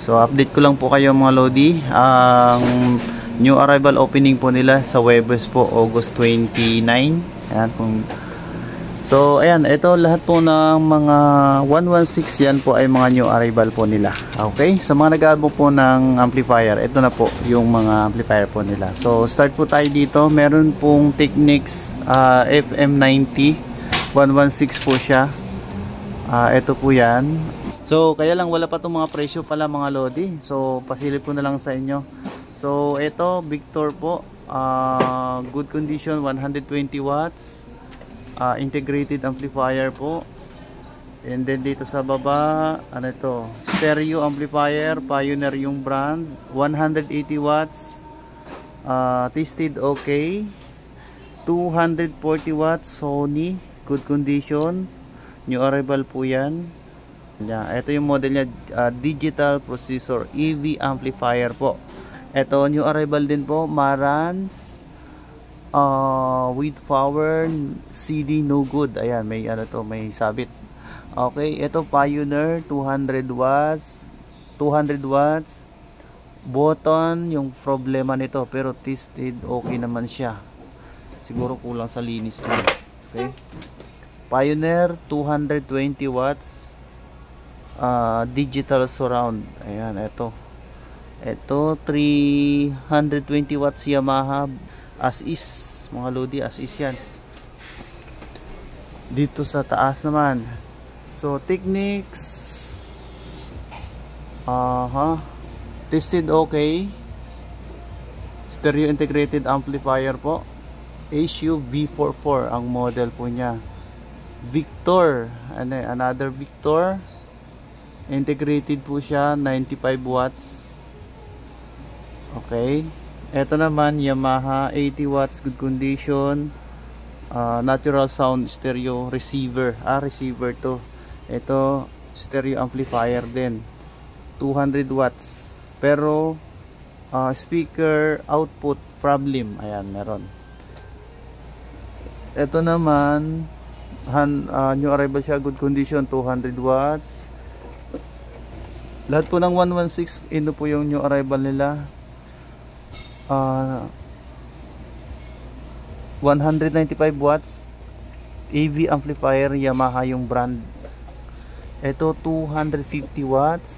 So update ko lang po kayo mga Lodi. Ang new arrival opening po nila sa Webes po August 29. Ayan kung. So ayan, ito lahat po ng mga 116 yan po ay mga new arrival po nila. Okay, sa mga nag-aabot po ng amplifier, ito na po yung mga amplifier po nila. So start po tayo dito. Meron pong Technics FM90 116 po siya. Ito po yan. So kaya lang wala pa itong mga presyo pala mga Lodi. So pasilip ko na lang sa inyo. So ito Victor po, good condition, 120 watts, integrated amplifier po. And then dito sa baba, ano ito, stereo amplifier, Pioneer yung brand, 180 watts, tested okay, 240 watts Sony, good condition, new arrival po yan. Ito yung model niya, digital processor EV amplifier po. Ito new arrival din po, Marantz, with power CD no good. Ayan, may ano to, may sabit. Okay, ito Pioneer 200 watts, button yung problema nito, pero tested okay naman siya. Siguro kulang sa linis lang. Okay, Pioneer 220 watts, digital surround. Ayan, ito 320 watts Yamaha, as is mga Lodi, as is yan. Dito sa taas naman, so Technics, tested okay, stereo integrated amplifier po, HU V44 ang model po niya. Victor, another Victor, integrated po siya, 95 watts. Okay, ito naman Yamaha 80 watts, good condition, natural sound stereo receiver, receiver to. Ito stereo amplifier din, 200 watts, pero speaker output problem, ayan, meron. Ito naman new arrival siya, good condition, 200 watts. Lahat po ng 116 ino po yung new arrival nila. 195 watts AV amplifier, Yamaha yung brand. Ito 250 watts,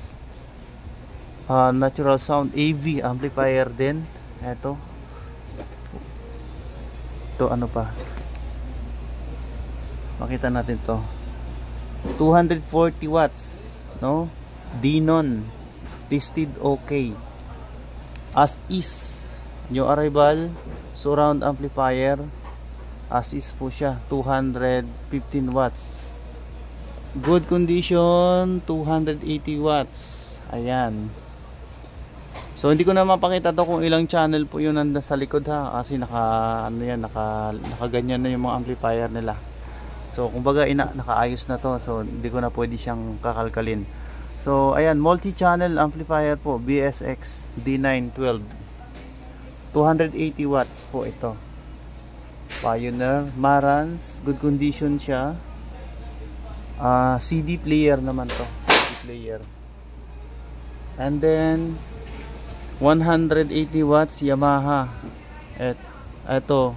natural sound AV amplifier din. Ito ano pa, makita natin to, 240 watts, no, Denon, tested okay, as is, new arrival, surround amplifier, as is po siya, 215 watts, good condition, 280 watts. Ayan. So hindi ko na mapakita to kung ilang channel po yun nanda sa likod kasi nakaganyan na yung mga amplifier nila. So kumbaga nakaayos na to, so hindi ko na pwede siyang kakalkalin. So ayan, multi-channel amplifier po, BSX D912, 280 watts po ito. Pioneer, Marantz, good condition siya. CD player naman to, CD player. And then 180 watts Yamaha, ito.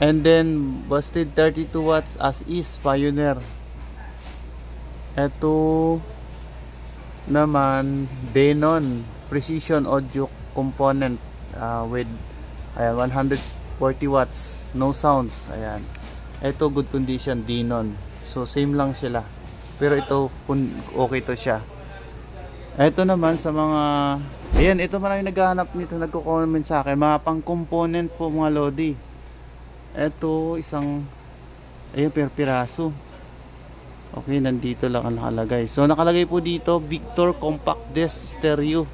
And then busted 32 watts as is, Pioneer. Ito naman Denon, precision audio component, with 140 watts, no sounds. Ayan, ito good condition, Denon. So same lang sila, pero ito okay to siya. Ito naman sa mga, ayan, ito maraming naghahanap nito, nagko-comment sa akin, mga pang component po mga Lodi. Ito isang, ayan, per piraso. Okay, nandito lang ang nakalagay. So nakalagay po dito Victor Compact Disc Stereo,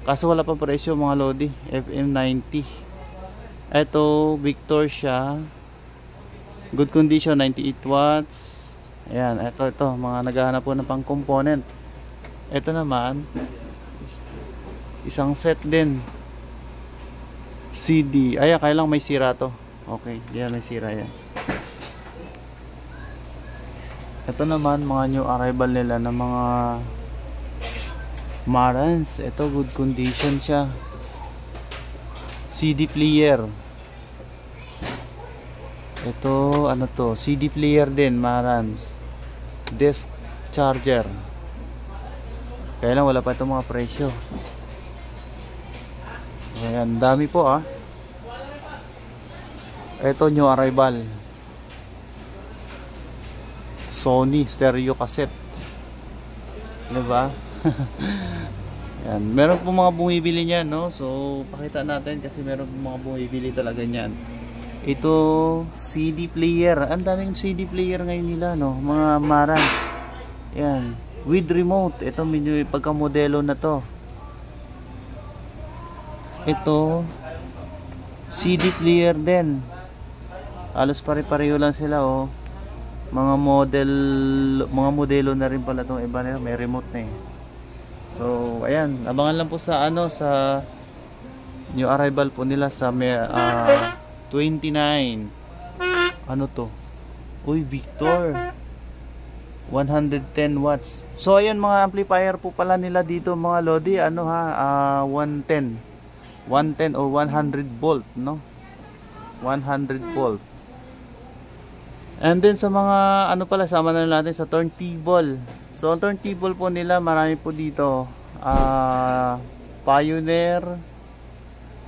kaso wala pa presyo mga Lodi, FM90. Ito Victor siya, good condition, 98 watts. Ayan, ito mga naghahanap po ng pang component. Ito naman isang set din, CD. Ayan, kaya lang may sira to. Okay, yan, may sira yan. Ito naman mga new arrival nila ng mga Marantz, ito good condition siya. CD player. Ito ano to, CD player din, Marantz. Desk charger. Kaya lang wala pa itong mga presyo. Ayan, dami po ah. Ito new arrival. Sony stereo cassette. Diba? Yan. Meron po mga bumibili niyan, no? So, pakita natin kasi meron po mga bumibili talaga niyan. Ito, CD player. Ang daming CD player ngayon nila, no? Mga Marantz. Yan. With remote. Ito, medyo pagka-modelo na to. Ito, CD player din. Halos pare-pareho lang sila, oh. Mga modelo na rin pala itong iba nila, may remote na eh. So ayan, abangan lang po sa ano, sa new arrival po nila sa 29. Ano to? Uy, Victor 110 watts. So ayan, mga amplifier po pala nila dito mga lodi, ano ha, 110 o 100 volt, no? 100 volt. And then sa mga ano pala, sama na natin sa turntable. So ang turntable po nila, marami po dito. Pioneer,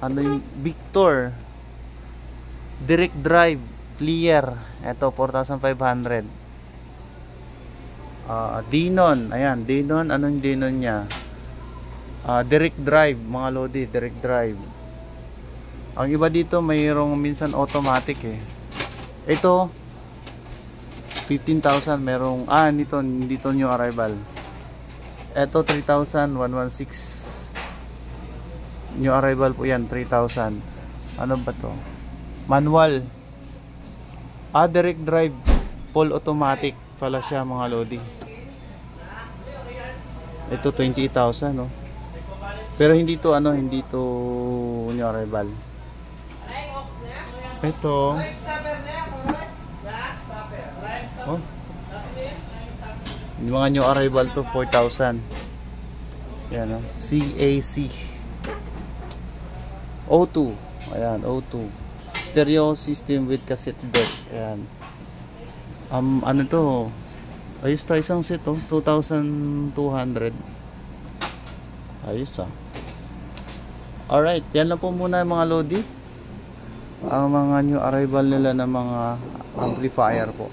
ano yung Victor, direct drive, clear. Ito 4,500. Denon, ayan, Denon, anong Denon niya? Direct drive, mga lodi, direct drive. Ang iba dito mayroong minsan automatic eh. Ito 15,000 merong dito new arrival. Ito 3,116 new arrival po yan, 3,000. Ano ba to? Manual. Direct drive, full automatic pala siya mga lodi. Ito 28,000, no. Pero hindi to hindi to new arrival. Ito yung mga new arrival to 4,000. Yan, no? CAC O2. Ayan, O2 stereo system with cassette deck. Ayan. Ano to? Ayos to, isang set 2,200. Ayos ah. Alright, yan lang po muna mga lodi, ang mga new arrival nila na mga amplifier po.